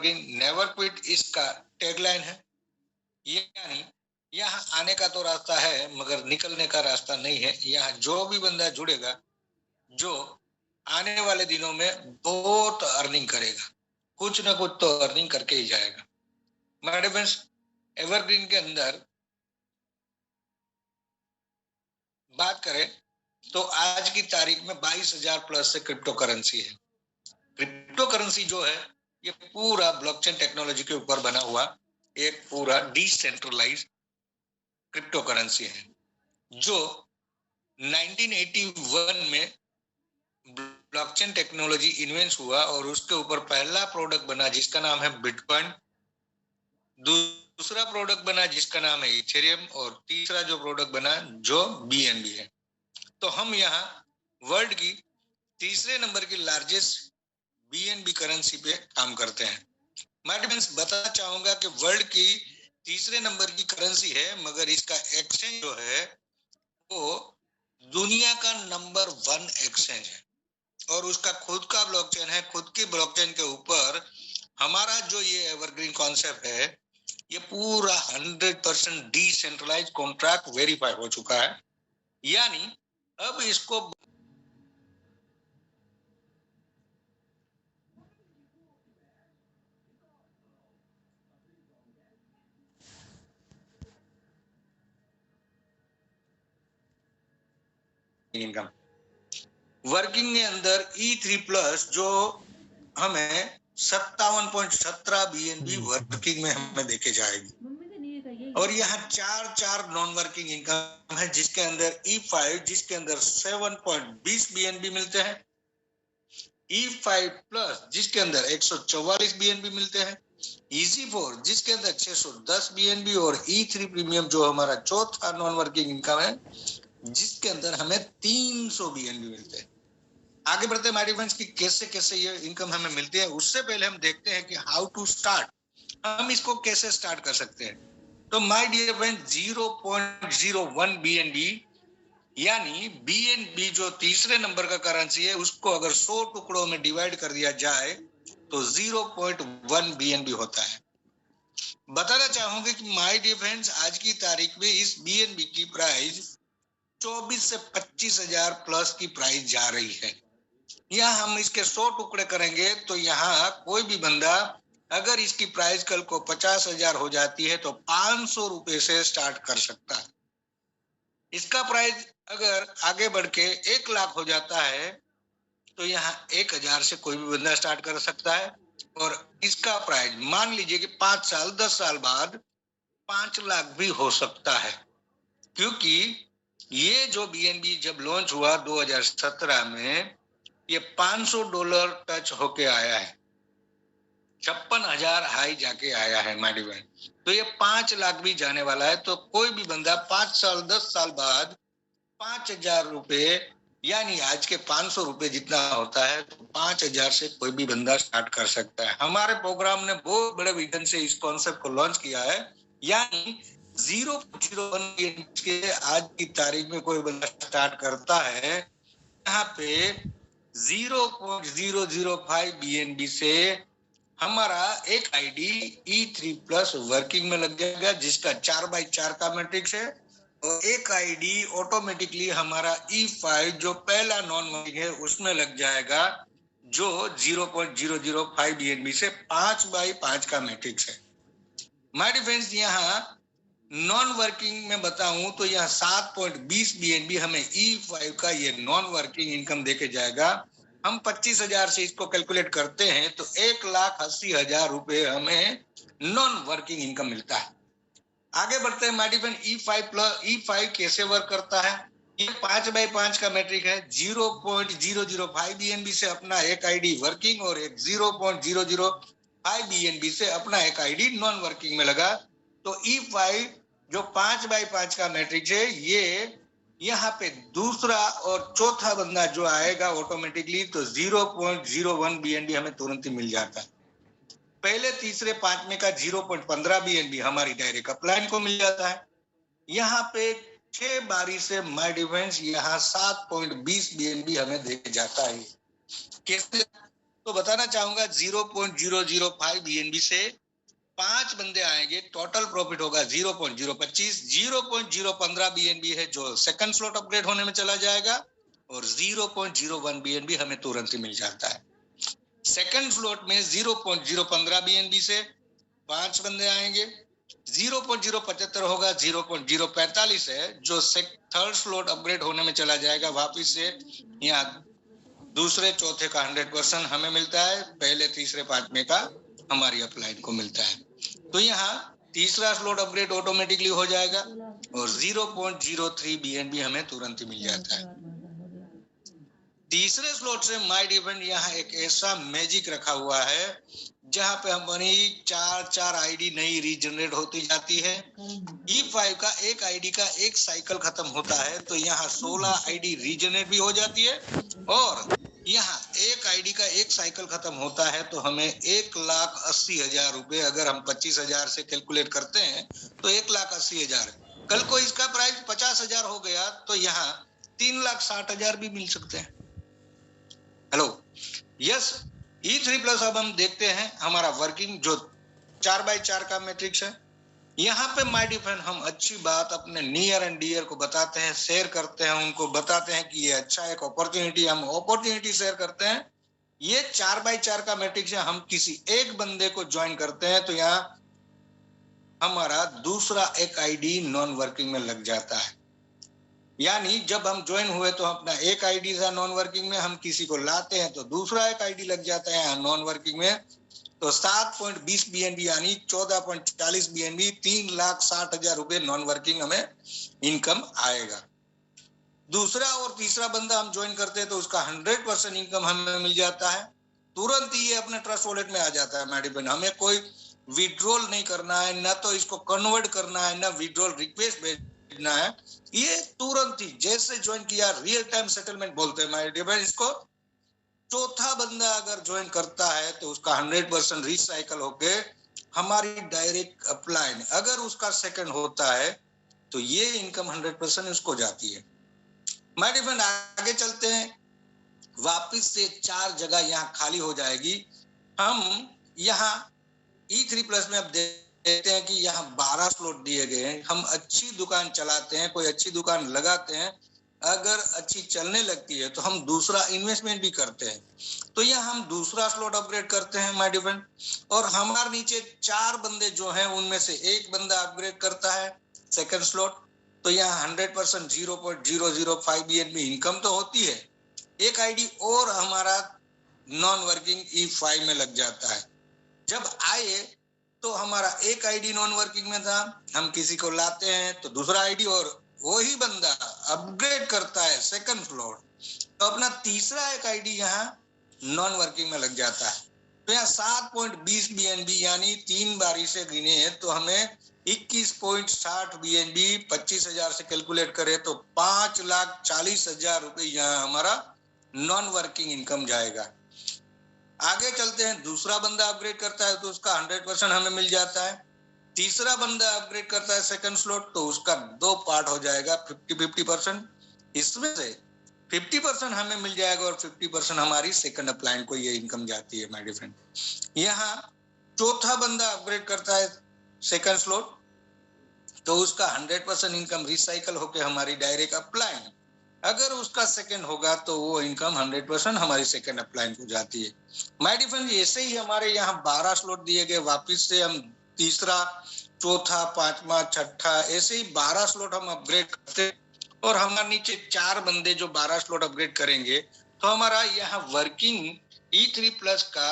Evergreen never quit इसका tagline है। यानी यहाँ आने का तो रास्ता है मगर निकलने का रास्ता नहीं है। यहाँ जो भी बंदा जुड़ेगा, जो आने वाले दिनों में बहुत अर्निंग करेगा, कुछ ना कुछ तो अर्निंग करके ही जाएगा। माय डियर फ्रेंड्स, एवरग्रीन के अंदर बात करें तो आज की तारीख में 22,000 प्लस से क्रिप्टो करेंसी है। क्रिप्टो करेंसी जो है ये पूरा ब्लॉकचेन टेक्नोलॉजी के ऊपर बना हुआ एक पूरा डिसेंट्रलाइज क्रिप्टो करेंसी है, जो 1981 में ब्लॉकचेन टेक्नोलॉजी इन्वेंट हुआ और उसके ऊपर पहला प्रोडक्ट बना जिसका नाम है बिटकॉइन, दूसरा प्रोडक्ट बना जिसका नाम है इथेरियम और तीसरा जो प्रोडक्ट बना जो बीएनबी है। तो हम यहाँ वर्ल्ड की तीसरे नंबर की लार्जेस्ट बीएनबी करेंसी पे काम करते हैं। मैं बताना चाहूंगा कि वर्ल्ड की तीसरे नंबर की करेंसी है मगर इसका एक्सचेंज जो है वो दुनिया का नंबर 1 एक्सचेंज है और उसका खुद का ब्लॉकचेन है। खुद की ब्लॉकचेन के ऊपर हमारा जो ये एवरग्रीन कॉन्सेप्ट है ये पूरा 100% डिसेंट्रलाइज कॉन्ट्रैक्ट वेरीफाई हो चुका है। यानी अब इसको इनकम वर्किंग के अंदर E3 प्लस जो हमें 57.17 बीएनबी वर्किंग में हमें देखे जाएगी और यहाँ चार नॉन वर्किंग इनकम है जिसके अंदर E5 जिसके अंदर 7.20 बीएनबी मिलते हैं, E5 प्लस जिसके अंदर 144 बीएनबी मिलते हैं, EC4 जिसके अंदर 610 बीएनबी और E3 प्रीमियम जो हमारा चौथा नॉन वर्किंग इनकम है जिसके अंदर हमें 300 बीएनबी मिलते हैं। आगे बढ़ते हैं माय डियर फ्रेंड्स कि कैसे कैसे ये इनकम हमें मिलती है। उससे पहले हम देखते हैं कि हाउ टू स्टार्ट, हम इसको कैसे स्टार्ट कर सकते हैं। तो माय डियर फ्रेंड्स 0.01 बीएनबी यानी बीएनबी जो तीसरे नंबर का करेंसी है उसको अगर 100 टुकड़ों में डिवाइड कर दिया जाए तो 0.1 बीएनबी होता है। बताना चाहूंगी कि माय डियर फ्रेंड्स आज की तारीख में इस बीएनबी की प्राइस 24 से 25,000 प्लस की प्राइस जा रही है। यहाँ हम इसके 100 टुकड़े करेंगे तो यहाँ कोई भी बंदा अगर इसकी प्राइस कल को 50,000 हो जाती है तो 500 रुपए से स्टार्ट कर सकता है। इसका प्राइस अगर आगे बढ़ के 1 लाख हो जाता है तो यहाँ 1,000 से कोई भी बंदा स्टार्ट कर सकता है और इसका प्राइस मान लीजिए कि 5 साल 10 साल बाद 5 लाख भी हो सकता है, क्योंकि ये जो बीएनबी जब लॉन्च हुआ 2017 में ये $500 टच होके आया है, 56,000 हाई जाके आया है माय डियर। तो ये 5 लाख भी जाने वाला है। तो कोई भी बंदा 5 साल 10 साल बाद 5,000 रुपए यानी आज के 500 रुपए जितना होता है तो 5,000 से कोई भी बंदा स्टार्ट कर सकता है। हमारे प्रोग्राम ने बहुत बड़े विजन से इस कॉन्सेप्ट को लॉन्च किया है। यानी 0.01 के आज की तारीख में कोई बंदा स्टार्ट करता है, यहाँ पे 0.005 बीएनबी से हमारा एक आईडी E3 प्लस वर्किंग में लग जाएगा जिसका 4x4 का मैट्रिक्स है और एक आईडी ऑटोमेटिकली हमारा E5 जो पहला नॉन वर्किंग है उसमें लग जाएगा जो 0.005 बीएनबी से 5x5 का मैट्रिक्स है। माय डियर फ्रेंड्स यहाँ नॉन वर्किंग में बताऊं तो यहाँ 7.20 बीएनबी हमें E5 का ये नॉन वर्किंग इनकम देके जाएगा। हम 25,000 से इसको कैलकुलेट करते हैं तो 1,80,000 रुपए हमें नॉन वर्किंग इनकम मिलता है। आगे बढ़ते हैं माय डियर फ्रेंड E5 कैसे वर्क करता है। ये 5x5 का मैट्रिक है। 0.005 बीएनबी से अपना एक आईडी वर्किंग और एक 0.005 बीएनबी से अपना एक आईडी नॉन वर्किंग में लगा। तो E5 जो 5x5 का मैट्रिक्स है ये यहाँ पे दूसरा और चौथा बंदा जो आएगा ऑटोमेटिकली तो 0.01 बीएनबी हमें तुरंत ही मिल जाता है। पहले तीसरे पांचवें का 0.15 बीएनबी हमारी डायरेक्ट अपलाइन को मिल जाता है। यहाँ पे 6 बारी से माय डिफेंस यहाँ 7.20 बीएनबी हमें देके जाता है। कैसे? आपको बताना चाहूंगा 0.005 BNB से 5 बंदे आएंगे, टोटल प्रॉफिट होगा 0.025, 0.015 BNB है जो सेकंड स्लॉट अपग्रेड होने में चला जाएगा और 0.01 BNB हमें तुरंत ही मिल जाता है। सेकंड स्लॉट में 0.015 BNB से 5 बंदे आएंगे, 0.075 होगा, 0.045 है जो थर्ड स्लॉट अपग्रेड होने में चला जाएगा वापिस से। यहाँ दूसरे चौथे का 100% हमें मिलता है, पहले तीसरे पांचवें का हमारी अपलाइन को मिलता है। तो यहाँ तीसरा स्लॉट अपग्रेड ऑटोमेटिकली हो जाएगा और 0.03 BNB हमें तुरंत ही मिल जाता है। तीसरे स्लॉट से माय डिफेंड यहाँ एक ऐसा मैजिक रखा हुआ है जहां पे हमारी 4 आईडी नई रीजनरेट होती जाती है। E5 का एक आईडी का एक साइकिल खत्म होता है तो यहाँ 16 आईडी रीजनरेट भी हो जाती है और यहाँ एक आईडी का एक साइकिल खत्म होता है तो हमें 1,80,000 रुपए, अगर हम 25,000 से कैलकुलेट करते हैं तो 1,80,000। कल को इसका प्राइस 50,000 हो गया तो यहाँ 3,60,000 भी मिल सकते हैं। Hello, yes. E3+ अब हम देखते हैं हमारा वर्किंग जो 4x4 का मैट्रिक्स है। यहाँ पे माय डिफेंड हम अच्छी बात अपने नियर एंड डियर को बताते हैं, शेयर करते हैं, उनको बताते हैं कि ये अच्छा एक अपॉर्चुनिटी, हम अपॉर्चुनिटी शेयर करते हैं। ये 4x4 का मैट्रिक्स है, हम किसी एक बंदे को ज्वाइन करते हैं तो यहाँ हमारा दूसरा एक आईडी नॉन वर्किंग में लग जाता है। यानी जब हम ज्वाइन हुए तो अपना एक आईडी था नॉन वर्किंग में, हम किसी को लाते हैं तो दूसरा एक आईडी लग जाता है नॉन वर्किंग में, तो 7.20 BNB यानी 14.40 BNB, 3,60,000 रुपए नॉन वर्किंग हमें इनकम आएगा। दूसरा और तीसरा बंदा हम ज्वाइन करते हैं तो उसका 100% इनकम हमें मिल जाता है, तुरंत ही ये अपने ट्रस्ट वॉलेट में आ जाता है। मैडिपेंड हमें कोई विड्रॉल नहीं करना है, ना तो इसको कन्वर्ट करना है, ना विड्रॉल रिक्वेस्ट भेजना है, ये तुरंत ही जैसे ज्वाइन किया रियल टाइम सेटलमेंट बोलते हैं मैडिपेंड इसको। चौथा बंदा अगर ज्वाइन करता है तो उसका 100% रिसाइकल होके हमारी डायरेक्ट अपलाइन, अगर उसका सेकंड होता है तो ये इनकम 100% उसको जाती है। माय डिफरेंट आगे चलते हैं, वापिस से 4 जगह यहाँ खाली हो जाएगी। हम यहाँ E3+ में अब देखते हैं कि यहाँ 12 स्लॉट दिए गए हैं। हम अच्छी दुकान चलाते हैं, कोई अच्छी दुकान लगाते हैं, अगर अच्छी चलने लगती है तो हम दूसरा इन्वेस्टमेंट भी करते हैं, तो यहाँ हम दूसरा स्लॉट अपग्रेड करते हैं माय डिफरेंट। और हमारे नीचे 4 बंदे जो हैं उनमें से एक बंदा अपग्रेड करता है सेकंड स्लॉट, तो यहाँ 100% 0.005 BNB इनकम तो होती है। एक आईडी और हमारा नॉन वर्किंग E5 में लग जाता है। जब आए तो हमारा एक आईडी नॉन वर्किंग में था, हम किसी को लाते हैं तो दूसरा आईडी और वही बंदा अपग्रेड करता है सेकंड स्लॉट, तो अपना तीसरा एक आईडी यहाँ नॉन वर्किंग में लग जाता है। तो यहाँ 7.20 BNB यानी 3 बारी से गिने तो हमें 21.60 BNB 25,000 से कैलकुलेट करे तो 5,40,000 रुपए यहाँ हमारा नॉन वर्किंग इनकम जाएगा। आगे चलते हैं, दूसरा बंदा अपग्रेड करता है तो उसका 100% हमें मिल जाता है। तीसरा बंदा अपग्रेड करता है सेकंड स्लॉट तो उसका 2 पार्ट हो जाएगा 50-50%। इसमें से 50% हमें मिल जाएगा और 50% हमारी सेकंड अपलाइन को ये इनकम जाती है माय डिफरेंट। यहाँ चौथा बंदा अपग्रेड करता है सेकंड स्लॉट तो उसका 100% इनकम रिसाइकल होकर हमारी डायरेक्ट अपलाइन, अगर उसका सेकंड होगा तो वो इनकम 100% हमारी सेकंड अपलाइन को जाती है। माय डिफरेंट ऐसे ही हमारे यहाँ 12 स्लॉट दिए गए, वापिस से हम तीसरा, चौथा, पांचवा, छठा ऐसे ही 12 स्लॉट हम अपग्रेड करते और हमारे नीचे 4 बंदे जो 12 स्लॉट अपग्रेड करेंगे तो हमारा यहाँ वर्किंग E3+ का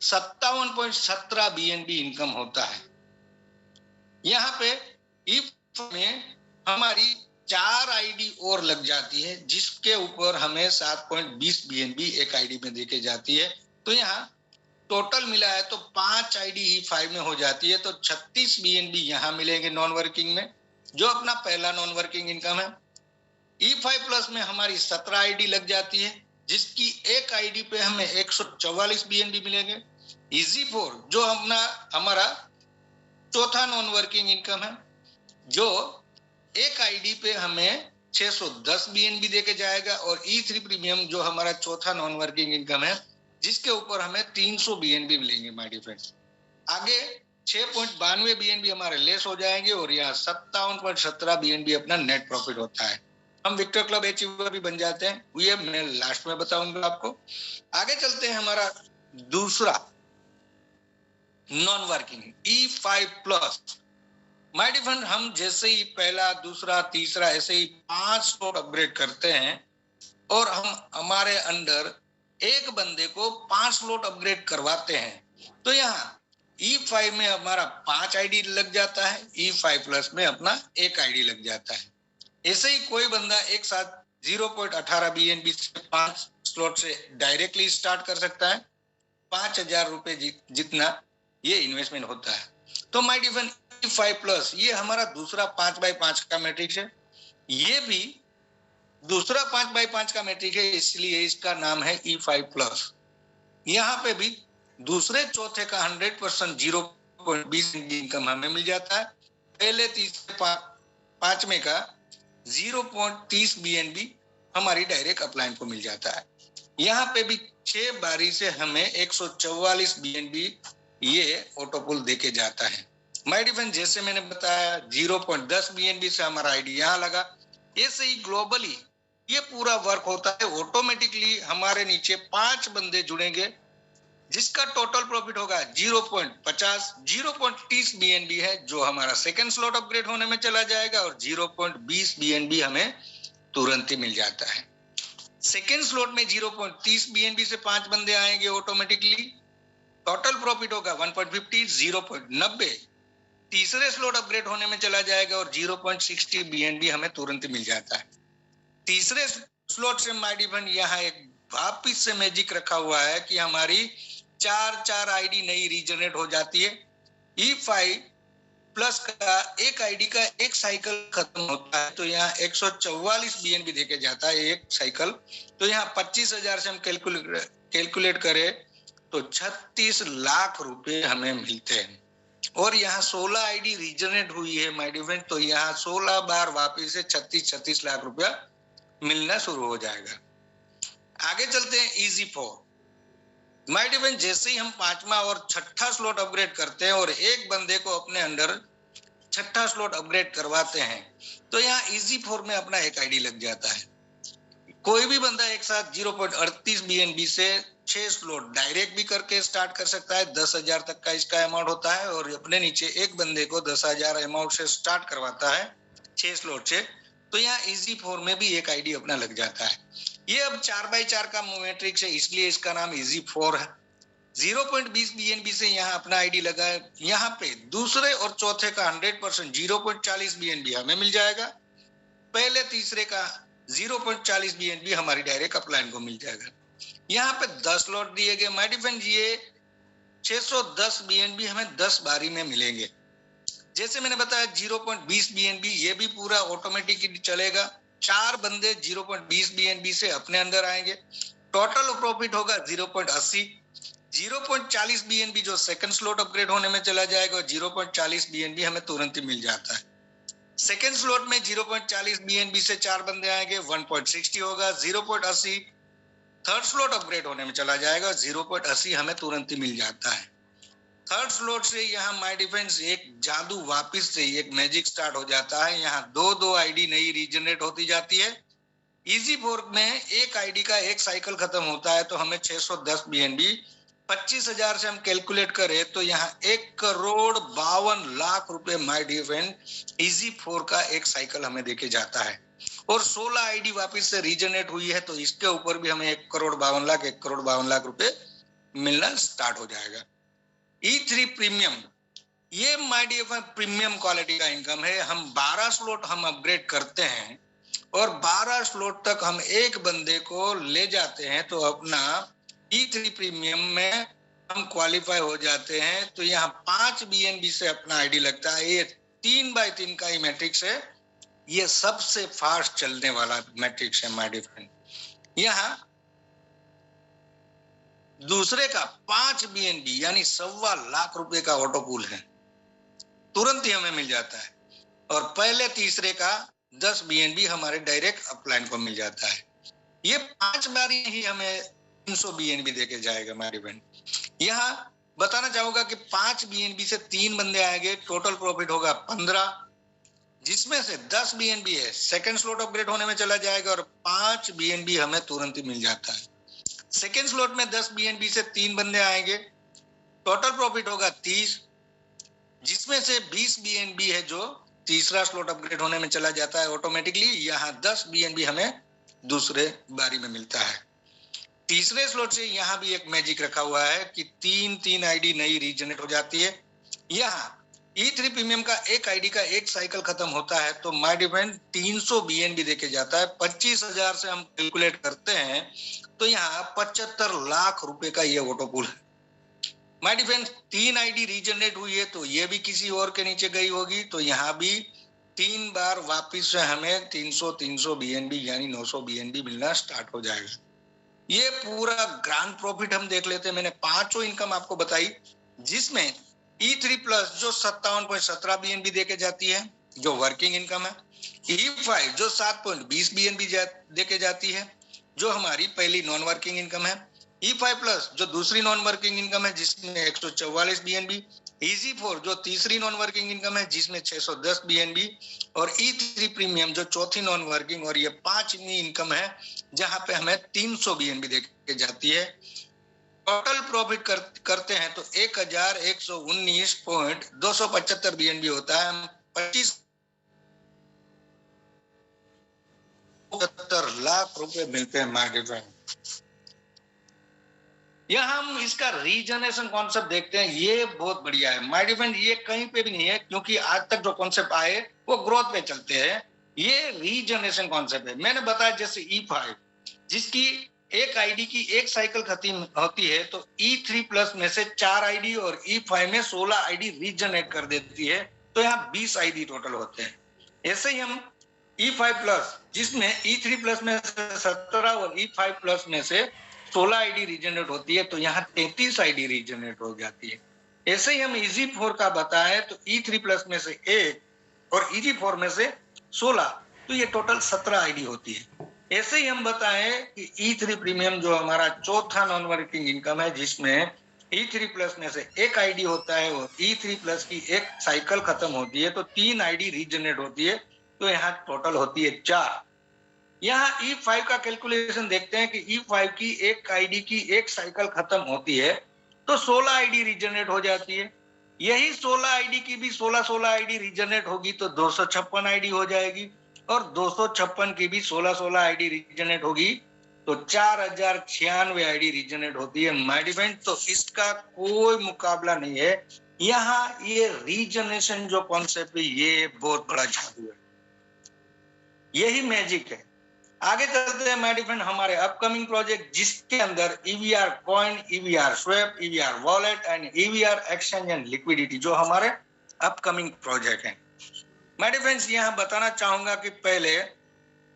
57.17 BNB इनकम होता है। यहाँ पे E में हमारी 4 आईडी और लग जाती है जिसके ऊपर हमें 7.20 BNB एक आईडी में देके जाती है, तो यहाँ टोटल मिला है तो 5 आईडी E5 में हो जाती है, तो 36 BNB यहाँ मिलेंगे नॉन वर्किंग में, जो अपना पहला नॉन वर्किंग इनकम है। E5+ में हमारी 17 आईडी लग जाती है जिसकी एक आईडी पे हमें 144 BNB मिलेंगे। EZ4 जो अपना हमारा चौथा नॉन वर्किंग इनकम है, जो एक आईडी पे हमें 610 BNB देके जाएगा, और E3 प्रीमियम जो हमारा चौथा नॉन वर्किंग इनकम है जिसके ऊपर हमें 300 बीएनबी मिलेंगे माय डियर फ्रेंड्स। आगे 6.92 बीएनबी हमारे लेस हो जाएंगे और यहाँ 57.17 बीएनबी अपना नेट प्रॉफिट होता है। हम विक्टर क्लब अचीवर भी बन जाते हैं, ये मैं लास्ट में बताऊंगा आपको। आगे चलते हैं, हमारा दूसरा non working E5 plus. My dear friend, हम जैसे ही पहला, दूसरा, तीसरा ऐसे ही 5 स्लॉट अपग्रेड करते हैं और हम हमारे अंडर एक बंदे को 5 स्लॉट अपग्रेड करवाते हैं, तो यहाँ E5 में हमारा 5 आईडी लग जाता है, E5 प्लस में अपना 1 आईडी लग जाता है। ऐसे ही कोई बंदा एक साथ 0.18 BNB से 5 स्लॉट से डायरेक्टली स्टार्ट कर सकता है। 5,000 रुपए जितना ये इन्वेस्टमेंट होता है। तो my dear friend, E5 plus ये हमारा दूसरा 5x5 का मैट्रिक्स है। ये भी दूसरा 5x5 का मैट्रिक है, इसलिए इसका नाम है E5 प्लस। यहाँ पे भी दूसरे चौथे का 100% 0.20 इनकम हमें मिल जाता है। पहले तीसरे पांचवें का 0.30 BNB हमारी डायरेक्ट अपलाइन को मिल जाता है। यहाँ पे भी 6 बारी से हमें 144 BNB ये ऑटोपुल देके जाता है। माय डियर फ्रेंड, जैसे मैंने बताया 0.10 BNB से हमारा आईडी यहाँ लगा। ऐसे ही ग्लोबली ये पूरा वर्क होता है। ऑटोमेटिकली हमारे नीचे 5 बंदे जुड़ेंगे जिसका टोटल प्रॉफिट होगा 0.50। 0.30 BNB है जो हमारा सेकंड स्लॉट अपग्रेड होने में चला जाएगा और 0.20 BNB हमें तुरंत ही मिल जाता है। सेकंड स्लॉट में 0.30 BNB से 5 बंदे आएंगे ऑटोमेटिकली, टोटल प्रॉफिट होगा 1.50। 0.90 तीसरे स्लॉट अपग्रेड होने में चला जाएगा और 0.60 BNB हमें तुरंत मिल जाता है। तीसरे स्लॉट से माय डियर फ्रेंड, यहाँ एक वापिस से मैजिक रखा हुआ है कि हमारी 4 आईडी नई रीजनरेट हो जाती है। E5 प्लस का एक आईडी का एक साइकिल खत्म होता है, तो यहाँ 144 BNB देके जाता है एक साइकिल। तो यहाँ 25,000 से हम कैलकुलेट करें तो 36 लाख रुपए हमें मिलते हैं। और यहाँ 16 आईडी रीजनरेट हुई है माय डियर फ्रेंड, तो यहाँ 16 बार वापिस से 36 लाख रुपया मिलना शुरू हो जाएगा। आगे चलते हैं EZ4। माय डियर फ्रेंड, जैसे ही हम 5वां और 6ठा स्लॉट अपग्रेड करते हैं और एक बंदे को अपने अंडर 6ठा स्लॉट अपग्रेड करवाते हैं, तो यहाँ EZ4 में अपना एक आईडी लग जाता है। कोई भी बंदा एक साथ 0.38 BNB से 6 स्लॉट डायरेक्ट भी करके स्टार्ट कर सकता है। 10,000 तक का इसका अमाउंट होता है और अपने नीचे एक बंदे को 10,000 अमाउंट से स्टार्ट करवाता है 6 स्लॉट से, तो यहाँ EZ4 में भी एक आईडी अपना लग जाता है। ये अब 4x4 का मैट्रिक्स है, इसलिए इसका नाम EZ4 है। 0.20 BNB से यहाँ अपना आईडी लगा है। यहाँ पे दूसरे और चौथे का 100% 0.40 BNB हमें मिल जाएगा। पहले तीसरे का 0.40 BNB हमारी डायरेक्ट अपलाइन को मिल जाएगा। यहाँ पे 10 स्लॉट दिए गए माय डियर फ्रेंड, ये 610 BNB हमें 10 बारी में मिलेंगे। जैसे मैंने बताया 0.20 BNB ये भी पूरा ऑटोमेटिकली चलेगा। 4 बंदे 0.20 BNB से अपने अंदर आएंगे, टोटल प्रॉफिट होगा 0.80। 0.40 BNB जो सेकंड स्लॉट अपग्रेड होने में चला जाएगा और 0.40 BNB हमें तुरंत ही मिल जाता है। सेकंड स्लॉट में 0.40 BNB से 4 बंदे आएंगे, 1.60 होगा। 0.80 थर्ड स्लॉट अपग्रेड होने में चला जाएगा, 0.80 हमें तुरंत ही मिल जाता है। थर्ड स्लॉट से यहाँ माय डियर फ्रेंड्स एक जादू वापिस से एक मैजिक स्टार्ट हो जाता है। यहाँ 2 आईडी नई रीजनरेट होती जाती है। EZ4 में एक आईडी का एक साइकिल खत्म होता है, तो हमें 610 BNB 25,000 से हम कैलकुलेट करें तो यहाँ 1,52,00,000 रुपए माय डियर फ्रेंड EZ4 का एक साइकिल हमें देके जाता है। और 16 आईडी वापिस से रीजनरेट हुई है, तो इसके ऊपर भी हमें 1,52,00,000 रुपए मिलना स्टार्ट हो जाएगा। E3 प्रीमियम, ये my dear friend premium quality का इनकम है। हम 12 स्लॉट हम अपग्रेड करते हैं और 12 स्लॉट तक हम एक बंदे को ले जाते हैं, तो अपना E3 प्रीमियम में हम क्वालिफाई हो जाते हैं। तो यहाँ 5 BNB से अपना आईडी लगता है। ये 3x3 का ही मैट्रिक्स है, ये सबसे फास्ट चलने वाला मैट्रिक्स है माय डियर फ्रेंड। यहाँ दूसरे का 5 BNB यानी 1,25,00,000 रुपए का ऑटो पूल है, तुरंत ही हमें मिल जाता है। और पहले तीसरे का 10 BNB हमारे डायरेक्ट अपलाइन को मिल जाता है। ये 5 बारी ही हमें 300 BNB देके जाएगा माय फ्रेंड। यहाँ बताना चाहूंगा कि 5 BNB से 3 बंदे आएंगे, टोटल प्रॉफिट होगा 15, जिसमें से 10 BNB है सेकंड स्लॉट अपग्रेड होने में चला जाएगा और 5 BNB हमें तुरंत ही मिल जाता है। सेकंड स्लॉट में 10 BNB से 3 बंदे आएंगे, टोटल प्रॉफिट होगा 30, जिसमें से 20 BNB है जो तीसरा स्लॉट अपग्रेड होने में चला जाता है ऑटोमेटिकली। यहाँ 10 BNB हमें दूसरे बारी में मिलता है। तीसरे स्लॉट से यहाँ भी एक मैजिक रखा हुआ है कि 3 आईडी नई रीजनरेट हो जाती है। यहाँ E3 प्रीमियम का एक आईडी का एक साइकिल खत्म होता है तो माय डिफेंड 300 BNB देके जाता है। 25,000 से हम कैलकुलेट करते हैं तो यहाँ 75 लाख रुपए का ये ऑटो पुल है। माय डिफेंड 3 आईडी रीजनरेट हुई है तो ये भी किसी और के नीचे गई होगी, तो यहाँ भी 3 बार वापिस से हमें 300 BNB यानी 900 BNB मिलना स्टार्ट हो जाएगा। ये पूरा ग्रांड प्रॉफिट हम देख लेते हैं। मैंने पांचों इनकम आपको बताई, जिसमें E3 प्लस जो 57.17 BNB देके जाती है जो वर्किंग इनकम है, E5 जो 7.20 BNB देके जाती है जो हमारी पहली नॉन वर्किंग इनकम है, E5 प्लस जो दूसरी नॉन वर्किंग इनकम है जिसमें 144 BNB, EZ4 जो तीसरी नॉन वर्किंग इनकम है जिसमें 610 BNB और E3 प्रीमियम जो चौथी नॉन वर्किंग, और ये पांचवी इनकम है जहां पे हमें 300 BNB देके जाती है। टोटल प्रॉफिट करते हैं तो 1119.275 BNB होता है। 25 लाख रुपए मिलते हैं मार्केट में। यहाँ हम इसका रीजनरेशन कॉन्सेप्ट देखते हैं, ये बहुत बढ़िया है माय डिफेंड। ये कहीं पे भी नहीं है क्योंकि आज तक जो कॉन्सेप्ट आए वो ग्रोथ पे चलते हैं। ये रीजनरेशन कॉन्सेप्ट है। मैंने बताया जैसे E5 जिसकी एक आईडी की एक साइकिल खत्म होती है तो E3 प्लस में से 4 आईडी और E5 में 16 आईडी रीजनरेट कर देती है तो यहाँ 20 आईडी टोटल होते हैं। ऐसे ही हम E5 प्लस जिसमें E3 प्लस में से 17 और E5 प्लस में से 16 आईडी रीजनरेट होती है तो यहाँ 33 आईडी रीजनरेट हो जाती है। ऐसे ही हम EZ4 का बताएं तो E3 प्लस में से 1 और EZ4 में से 16 तो ये टोटल 17 आईडी होती है। ऐसे ही हम बताएं कि E3 प्रीमियम जो हमारा चौथा नॉन वर्किंग इनकम है जिसमें E3 प्लस में से एक आईडी होता है और E3 प्लस की एक साइकिल खत्म होती है तो 3 आईडी रीजनरेट होती है तो यहाँ टोटल होती है 4। यहाँ E5 का कैलकुलेशन देखते हैं कि E5 की एक आईडी की एक साइकिल खत्म होती है तो 16 आईडी रीजनरेट हो जाती है। यही 16 आईडी की भी 16 आईडी रीजनरेट होगी तो 256 आईडी हो जाएगी और 256 की भी 16 आईडी रीजनरेट होगी तो 4096 आईडी रीजनरेट होती है माय डिफेंड। तो इसका कोई मुकाबला नहीं है। यहाँ ये रीजनरेशन जो कॉन्सेप्ट है ये बहुत बड़ा जादू है, यही मैजिक है। आगे चलते हैं माय डिफेंड हमारे अपकमिंग प्रोजेक्ट जिसके अंदर EVR coin, EVR swap, EVR wallet and EVR exchange and liquidity जो हमारे अपकमिंग प्रोजेक्ट हैं। माय डिफेंड्स यहाँ बताना चाहूंगा कि पहले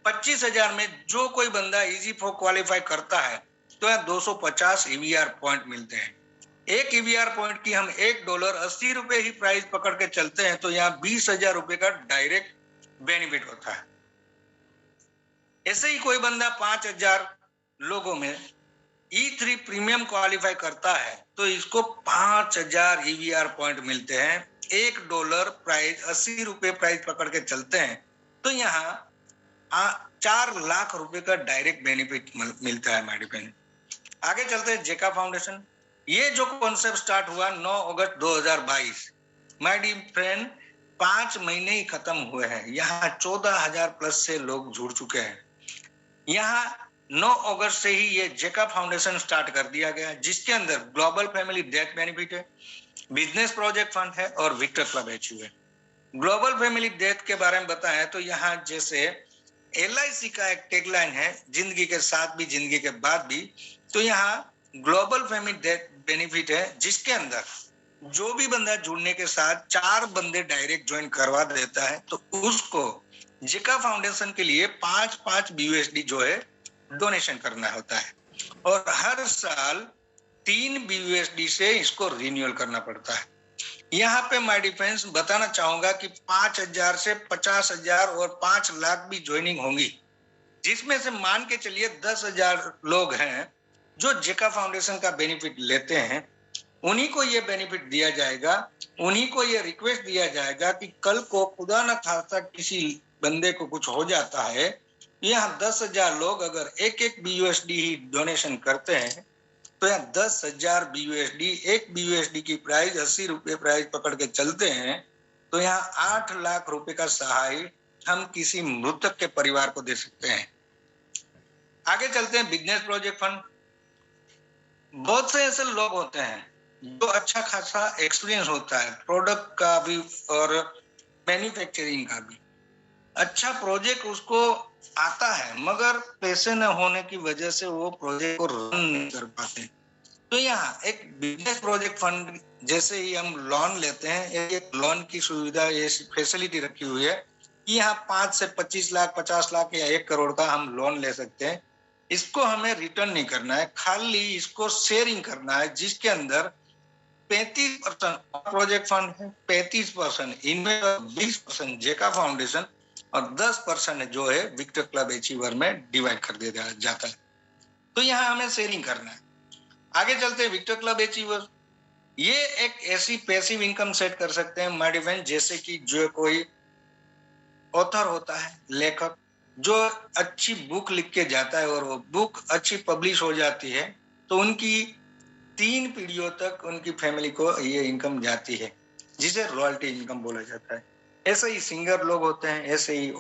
25,000 में जो कोई बंदा EZ4 क्वालिफाई करता है तो यहाँ 250 EVR पॉइंट मिलते हैं। एक EVR पॉइंट की हम $1.80 ही प्राइस पकड़ के चलते हैं तो यहाँ 20,000 रुपए का डायरेक्ट बेनिफिट होता है। ऐसे ही कोई बंदा 5,000 लोगों में E3 प्रीमियम क्वालिफाई करता है तो इसको 5,000 EVR पॉइंट मिलते हैं। $1 प्राइस 80 रुपए प्राइस पकड़ के चलते हैं तो यहाँ 4 लाख रुपए का डायरेक्ट बेनिफिट मिलता है माय डिफेंड। आगे चलते हैं जेका फाउंडेशन। ये जो कॉन्सेप्ट स्टार्ट हुआ 9 अगस्त 2022 माय डिफेंड 5 महीने ही खत्म हुए हैं। यहाँ 14,000 प्लस से लोग जुड़ चुके हैं। यहाँ 9 अगस्त से ही ये जेका फाउंडेशन स्टार्ट कर दिया गया जिसके अंदर ग्लोबल फैमिली डेथ बेनिफिट है, बिजनेस प्रोजेक्ट फंड है और विक्टर क्लब HU है। ग्लोबल फैमिली डेथ के बारे में बताएं तो यहाँ जैसे LIC का एक टैगलाइन है जिंदगी के साथ भी जिंदगी के बाद भी, तो यहाँ ग्लोबल फैमिली डेथ बेनिफिट है जिसके अंदर जो भी बंदा जुड़ने के साथ 4 बंदे डायरेक्ट ज्वाइन करवा देता है तो उसको जेका फाउंडेशन के लिए 5-5 BUSD जो है डोनेशन करना होता है और हर साल 3 BUSD से इसको रिन्यूअल करना पड़ता है। यहाँ पे माय डिफेंस बताना चाहूंगा कि 5,000 से 50,000 और 5 लाख भी ज्वाइनिंग होंगी जिसमें से मान के चलिए 10,000 लोग हैं जो जेका फाउंडेशन का बेनिफिट लेते हैं उन्हीं को ये बेनिफिट दिया जाएगा, उन्हीं को ये रिक्वेस्ट दिया जाएगा कि कल को खुदा न खास्ता किसी बंदे को कुछ हो जाता है, यहाँ 10,000 लोग अगर एक BUSD ही डोनेशन करते हैं तो यहाँ 10,000 BUSD, एक BUSD की प्राइस 80 रुपए प्राइस पकड़ के चलते हैं तो यहाँ 8 लाख रुपए का सहाय हम किसी मृतक के परिवार को दे सकते हैं। आगे चलते हैं बिजनेस प्रोजेक्ट फंड। बहुत से ऐसे लोग होते हैं जो अच्छा खासा एक्सपीरियंस होता है प्रोडक्ट का भी और मैन्युफैक्चरिंग का भी, अच्छा प्रोजेक्ट उसको आता है मगर पैसे न होने की वजह से वो प्रोजेक्ट को रन नहीं कर पाते। तो यहाँ एक बिजनेस प्रोजेक्ट फंड जैसे ही हम लोन लेते हैं, एक लोन की सुविधा, ये फैसिलिटी रखी हुई है कि यहाँ 5 से 25 लाख, 50 लाख या 1 करोड़ का हम लोन ले सकते हैं। इसको हमें रिटर्न नहीं करना है, खाली इसको शेयरिंग करना है, जिसके अंदर 35% प्रोजेक्ट फंड है, 35% इनमें 20% जेका फाउंडेशन और 10% जो है विक्टर क्लब अचीवर में डिवाइड कर दिया जाता है। तो यहाँ हमें शेयरिंग करना है। आगे चलते हैं विक्टर क्लब अचीवर। ये एक ऐसी पैसिव इनकम सेट कर सकते हैं माय डिफेंस, जैसे कि जो कोई ऑथर होता है, लेखक जो अच्छी बुक लिख के जाता है और वो बुक अच्छी पब्लिश हो जाती है तो उनकी 3 पीढ़ियों तक उनकी फैमिली को ये इनकम जाती है, जिसे रॉयल्टी इनकम बोला जाता है। ऐसे ही सिंगर लोग होते हैं, ऐसे ही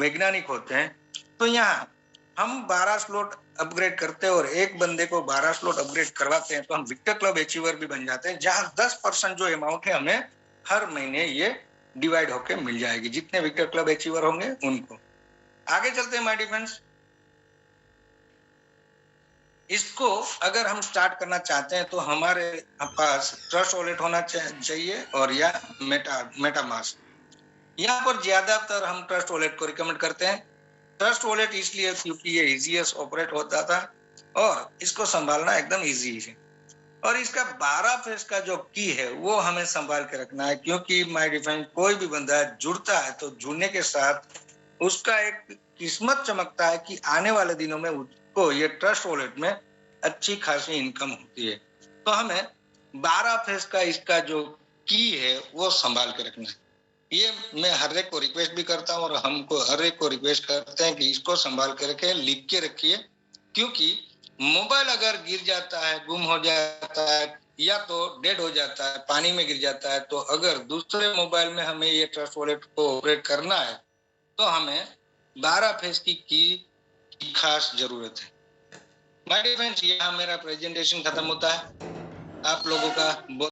वैज्ञानिक होते हैं। तो यहाँ हम 12 स्लॉट अपग्रेड करते हैं और एक बंदे को 12 स्लॉट अपग्रेड करवाते हैं तो हम विक्टर क्लब अचीवर भी बन जाते हैं, जहां 10% जो अमाउंट है हमें हर महीने ये डिवाइड होके मिल जाएगी, जितने विक्टर क्लब अचीवर होंगे उनको। आगे चलते हैं माय डिफेंस। इसको अगर हम स्टार्ट करना चाहते हैं तो हमारे पास ट्रस्ट वॉलेट होना चाहिए और या मेटामास्क। यहाँ पर ज्यादातर हम ट्रस्ट वॉलेट को रिकमेंड करते हैं। ट्रस्ट वॉलेट इसलिए क्योंकि ये इजीएस्ट ऑपरेट होता था और इसको संभालना एकदम इजी है। और इसका 12 फेस का जो की है वो हमें संभाल के रखना है, क्योंकि माय डिफेंस कोई भी बंदा जुड़ता है तो जुड़ने के साथ उसका एक किस्मत चमकता है कि आने वाले दिनों में उसको ये ट्रस्ट वॉलेट में अच्छी खासी इनकम होती है। तो हमें 12 फेस का इसका जो की है वो संभाल के रखना है। ये मैं हर एक को रिक्वेस्ट भी करता हूँ और हमको हर एक को रिक्वेस्ट करते हैं कि इसको संभाल के रखें, लिख के रखिए, क्योंकि मोबाइल अगर गिर जाता है, गुम हो जाता है या तो डेड हो जाता है, पानी में गिर जाता है, तो अगर दूसरे मोबाइल में हमें ये ट्रस्ट वॉलेट को ऑपरेट करना है तो हमें 12 फेस की खास जरूरत है। माय डियर फ्रेंड्स, यहाँ मेरा प्रेजेंटेशन खत्म होता है। आप लोगों का